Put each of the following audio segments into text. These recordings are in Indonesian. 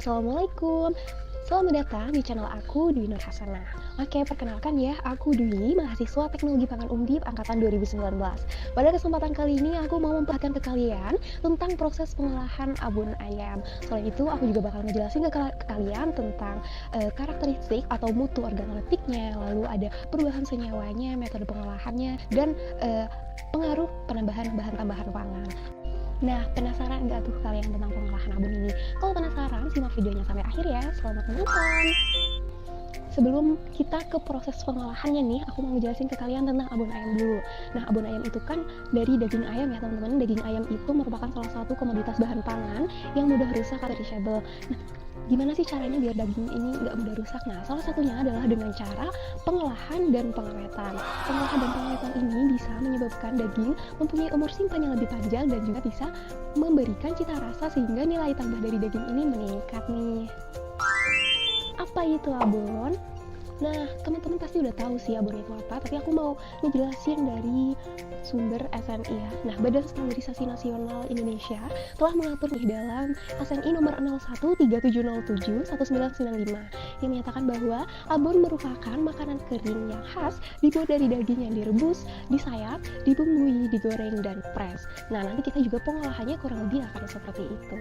Assalamualaikum, selamat datang di channel aku, Dwi Nur Hasanah. Oke, perkenalkan ya, aku Dwi, mahasiswa Teknologi Pangan Undip Angkatan 2019. Pada kesempatan kali ini, aku mau memperlihatkan ke kalian tentang proses pengolahan abon ayam. Selain itu, aku juga bakal ngejelasin ke kalian tentang karakteristik atau mutu organoleptiknya, lalu ada perubahan senyawanya, metode pengolahannya, dan pengaruh penambahan bahan tambahan pangan. Nah, penasaran nggak tuh kalian tentang pengolahan abon ini? Kalau penasaran, simak videonya sampai akhir ya. Selamat menonton! Sebelum kita ke proses pengolahannya nih, aku mau ngejelasin ke kalian tentang abon ayam dulu. Nah, abon ayam itu kan dari daging ayam ya teman-teman. Daging ayam itu merupakan salah satu komoditas bahan pangan yang mudah rusak atau perishable. Nah, gimana sih caranya biar daging ini nggak mudah rusak? Nah, salah satunya adalah dengan cara pengolahan dan pengawetan. Pengolahan dan pengawetan ini bisa menyebabkan daging mempunyai umur simpan yang lebih panjang dan juga bisa memberikan cita rasa sehingga nilai tambah dari daging ini meningkat nih. Apa itu abon? Nah, teman-teman pasti udah tahu sih abon itu apa, tapi aku mau ngejelasin dari sumber SNI ya. Nah, Badan Standarisasi Nasional Indonesia telah mengatur nih dalam SNI nomor 0137071995 yang menyatakan bahwa abon merupakan makanan kering yang khas dibuat dari daging yang direbus, disayat, dibumbui, digoreng, dan pres. Nah, nanti kita juga pengolahannya kurang lebih akan seperti itu.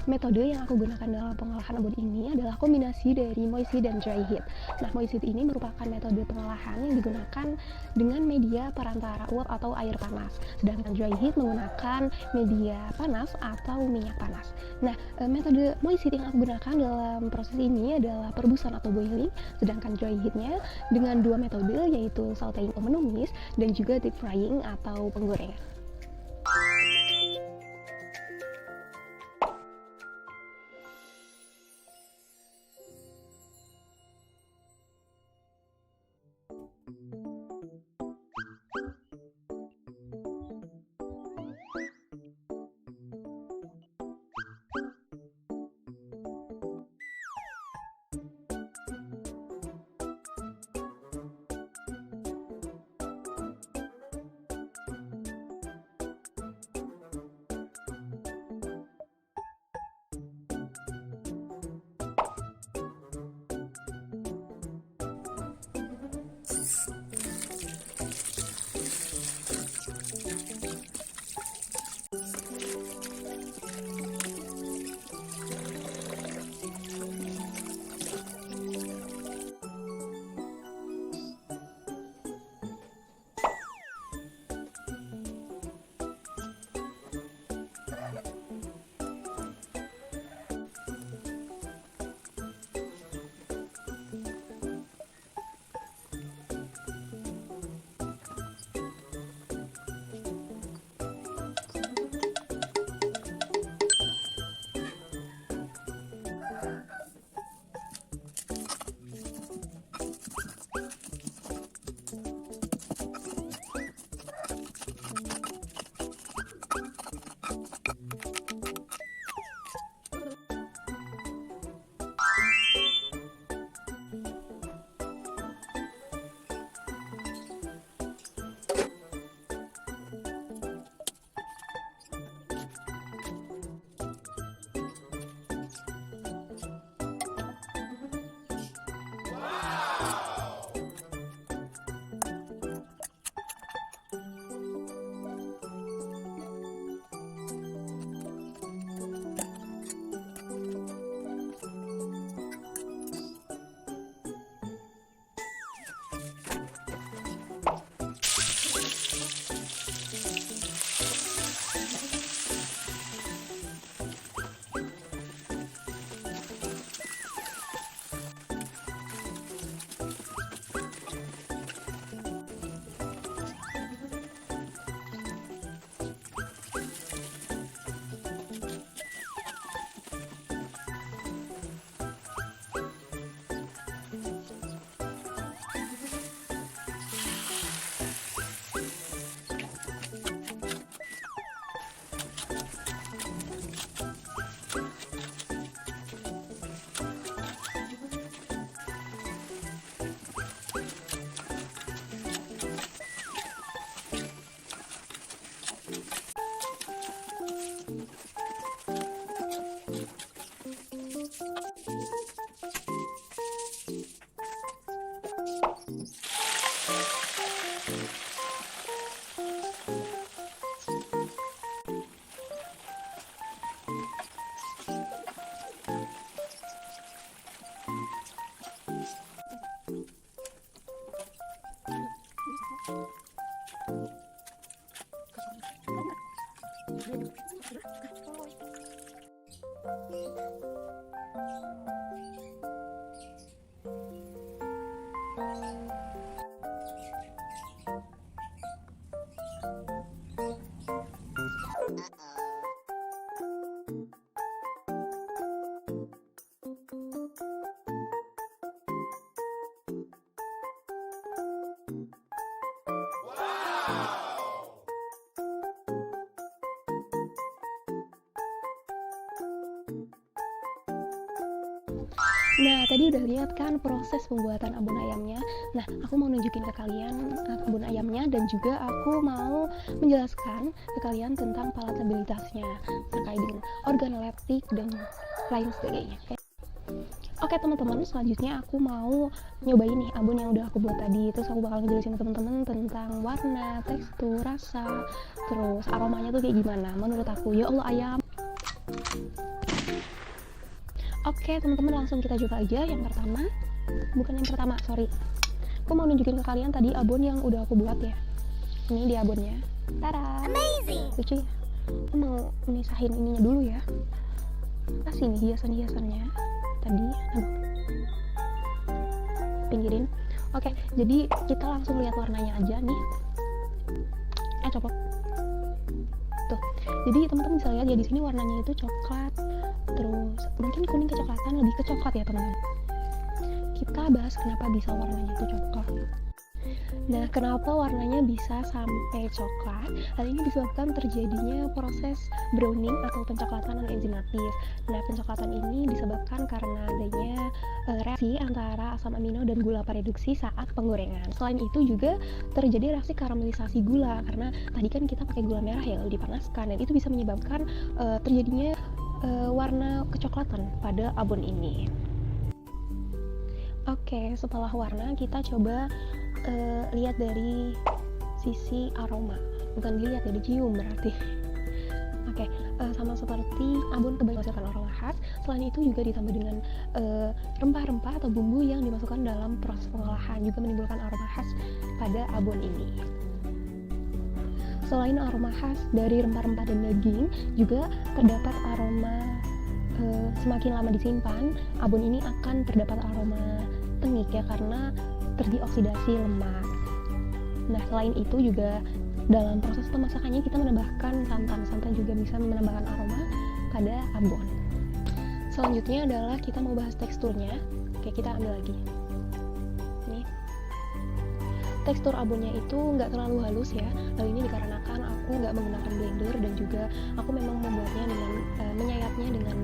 Metode yang aku gunakan dalam pengolahan abon ini adalah kombinasi dari moist heat dan dry heat. Nah, moist heat ini merupakan metode pengolahan yang digunakan dengan media perantara uap atau air panas. Sedangkan dry heat menggunakan media panas atau minyak panas. Nah, metode moist heat yang aku gunakan dalam proses ini adalah perebusan atau boiling. Sedangkan dry heatnya dengan dua metode yaitu sauteing atau menumis dan juga deep frying atau penggorengan. Nah, tadi udah lihat kan proses pembuatan abon ayamnya. Nah, aku mau nunjukin ke kalian abon ayamnya, dan juga aku mau menjelaskan ke kalian tentang palatabilitasnya terkait dengan organoleptik dan lain sebagainya. Oke teman-teman, selanjutnya aku mau nyobain nih abon yang udah aku buat tadi. Terus aku bakal ngejelasin ke teman-teman tentang warna, tekstur, rasa, terus aromanya tuh kayak gimana menurut aku. Ya Allah, ayam. Oke teman-teman, langsung kita coba aja. Yang pertama, sorry, aku mau nunjukin ke kalian tadi abon yang udah aku buat ya. Ini dia abonnya. Tada, amazing, lucu ya. Aku mau misahin ininya dulu ya. Kasih nih hiasan-hiasannya tadi. Pinggirin. Oke, jadi kita langsung lihat warnanya aja nih. Copot. Tuh, jadi teman-teman bisa lihat ya, di sini warnanya itu coklat, terus mungkin kuning kecoklatan, lebih ke coklat ya teman-teman. Kita bahas kenapa bisa warnanya itu coklat. Nah, kenapa warnanya bisa sampai coklat? Hal ini disebabkan terjadinya proses browning atau pencoklatan enzimatis. Nah, pencoklatan ini disebabkan karena adanya reaksi antara asam amino dan gula pareduksi saat penggorengan. Selain itu juga terjadi reaksi karamelisasi gula, karena tadi kan kita pakai gula merah yang dipanaskan, dan itu bisa menyebabkan terjadinya warna kecoklatan pada abon ini. Oke, setelah warna kita coba lihat dari sisi aroma, bukan dilihat ya, dicium berarti. Oke, sama seperti abon kebanyakan menghasilkan aroma khas. Selain itu juga ditambah dengan rempah-rempah atau bumbu yang dimasukkan dalam proses pengolahan, juga menimbulkan aroma khas pada abon ini. Selain aroma khas dari rempah-rempah dan daging, juga terdapat aroma semakin lama disimpan, abon ini akan terdapat aroma tengik ya, karena terdioksidasi lemak. Nah, selain itu juga dalam proses pemasakannya kita menambahkan santan juga bisa menambahkan aroma pada abon. Selanjutnya adalah kita mau bahas teksturnya. Oke, kita ambil lagi. Nih, tekstur abonnya itu nggak terlalu halus ya. Hal ini dikarenakan aku nggak menggunakan blender, dan juga aku memang membuatnya dengan menyayatnya dengan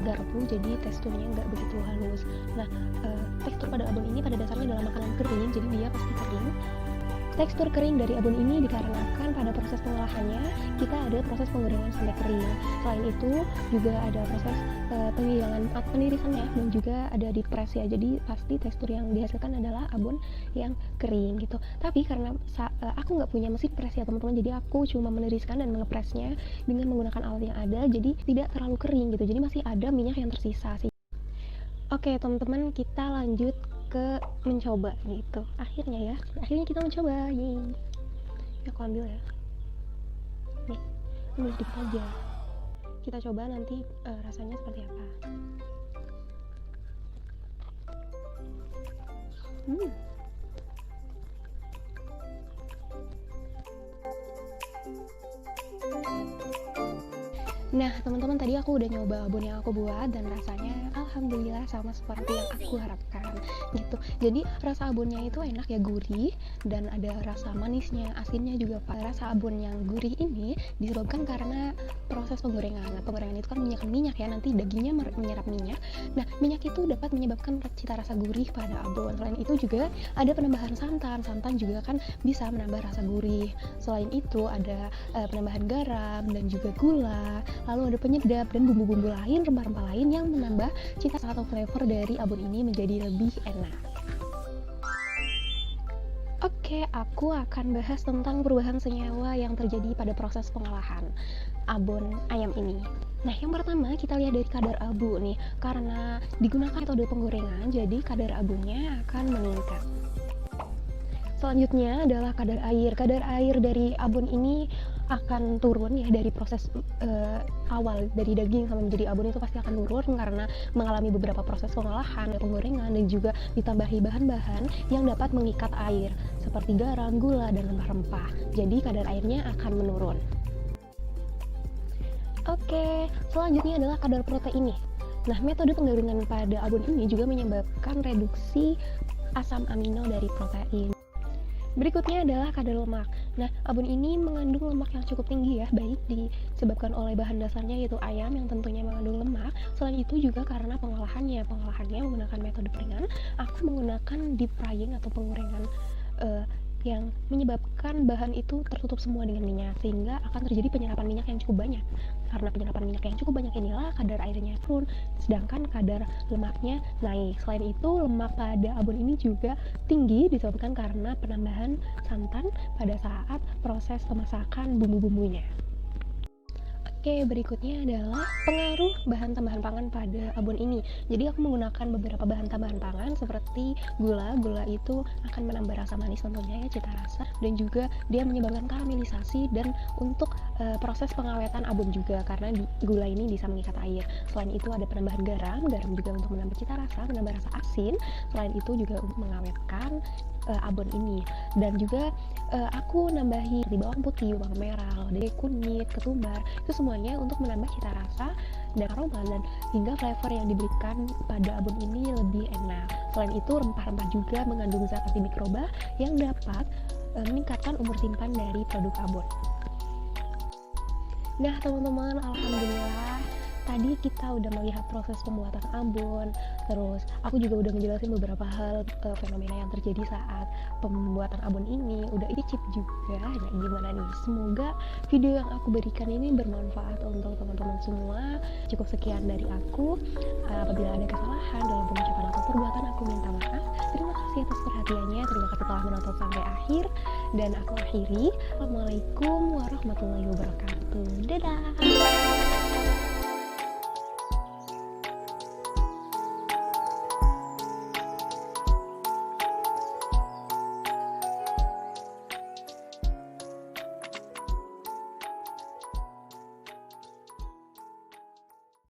garpu, jadi teksturnya nggak begitu halus. Nah, tekstur pada abon ini pada dasarnya adalah makanan kering, jadi dia pasti kering. Tekstur kering dari abon ini dikarenakan pada proses pengolahannya kita ada proses penggorengan sampai kering. Selain itu juga ada proses penirisannya, dan juga ada di press ya. Jadi pasti tekstur yang dihasilkan adalah abon yang kering gitu. Tapi karena aku nggak punya mesin press ya teman-teman, jadi aku cuma meniriskan dan mengepresnya dengan menggunakan alat yang ada, jadi tidak terlalu kering gitu. Jadi masih ada minyak yang tersisa sih. Oke teman-teman, kita lanjut ke mencoba gitu. Akhirnya kita mencoba. Yeay. Aku ambil ya. Nih, ambil sedikit aja. Kita coba nanti rasanya seperti apa. Nah teman-teman, tadi aku udah nyoba abon yang aku buat, dan rasanya alhamdulillah sama seperti yang aku harapkan gitu. Jadi rasa abonnya itu enak ya, gurih, dan ada rasa manisnya, asinnya juga. Rasa abon yang gurih ini disebabkan karena proses penggorengan. Nah, penggorengan itu kan menggunakan minyak ya, nanti dagingnya menyerap minyak. Nah, minyak itu dapat menyebabkan cita rasa gurih pada abon. Selain itu juga ada penambahan santan juga kan bisa menambah rasa gurih. Selain itu ada penambahan garam dan juga gula, lalu ada penyedap dan bumbu-bumbu lain, rempah-rempah lain yang menambah cita rasa atau flavor dari abon ini menjadi lebih enak. Oke, aku akan bahas tentang perubahan senyawa yang terjadi pada proses pengolahan abon ayam ini. Nah, yang pertama kita lihat dari kadar abu nih. Karena digunakan metode penggorengan, jadi kadar abunya akan meningkat. Selanjutnya adalah kadar air. Kadar air dari abon ini akan turun ya dari proses awal dari daging sampai menjadi abon itu pasti akan turun karena mengalami beberapa proses pengolahan, penggorengan dan juga ditambahi bahan-bahan yang dapat mengikat air seperti garam, gula dan rempah-rempah. Jadi kadar airnya akan menurun. Oke, selanjutnya adalah kadar proteinnya. Nah, metode penggorengan pada abon ini juga menyebabkan reduksi asam amino dari protein. Berikutnya adalah kadar lemak. Nah, abon ini mengandung lemak yang cukup tinggi ya, baik disebabkan oleh bahan dasarnya yaitu ayam yang tentunya mengandung lemak. Selain itu juga karena pengolahannya menggunakan metode peringan. Aku menggunakan deep frying atau penggorengan yang menyebabkan bahan itu tertutup semua dengan minyak sehingga akan terjadi penyerapan minyak yang cukup banyak. Karena penyerapan minyak yang cukup banyak inilah kadar airnya turun, sedangkan kadar lemaknya naik. Selain itu, lemak pada abon ini juga tinggi disebabkan karena penambahan santan pada saat proses pemasakan bumbu-bumbunya. Oke, berikutnya adalah pengaruh bahan tambahan pangan pada abon ini. Jadi aku menggunakan beberapa bahan tambahan pangan seperti gula. Gula itu akan menambah rasa manis tentunya ya, cita rasa, dan juga dia menyebabkan karamelisasi dan untuk proses pengawetan abon juga karena gula ini bisa mengikat air. Selain itu ada penambahan garam. Garam juga untuk menambah cita rasa, menambah rasa asin. Selain itu juga untuk mengawetkan abon ini. Dan juga aku nambahi di bawang putih, bawang merah, lodeh, kunyit, ketumbar, itu semuanya untuk menambah cita rasa dan aroma dan hingga flavor yang diberikan pada abon ini lebih enak. Selain itu rempah-rempah juga mengandung zat antimikroba yang dapat meningkatkan umur simpan dari produk abon. Nah teman-teman, alhamdulillah tadi kita udah melihat proses pembuatan abon, terus aku juga udah ngejelasin beberapa hal fenomena yang terjadi saat pembuatan abon ini, udah icip juga. Nah gimana nih, semoga video yang aku berikan ini bermanfaat untuk teman-teman semua. Cukup sekian dari aku. Apabila ada kesalahan dalam pengucapan atau perbuatan, aku minta maaf. Terima kasih atas perhatiannya, terima kasih telah menonton sampai akhir, dan aku akhiri. Assalamualaikum warahmatullahi wabarakatuh. Dadah.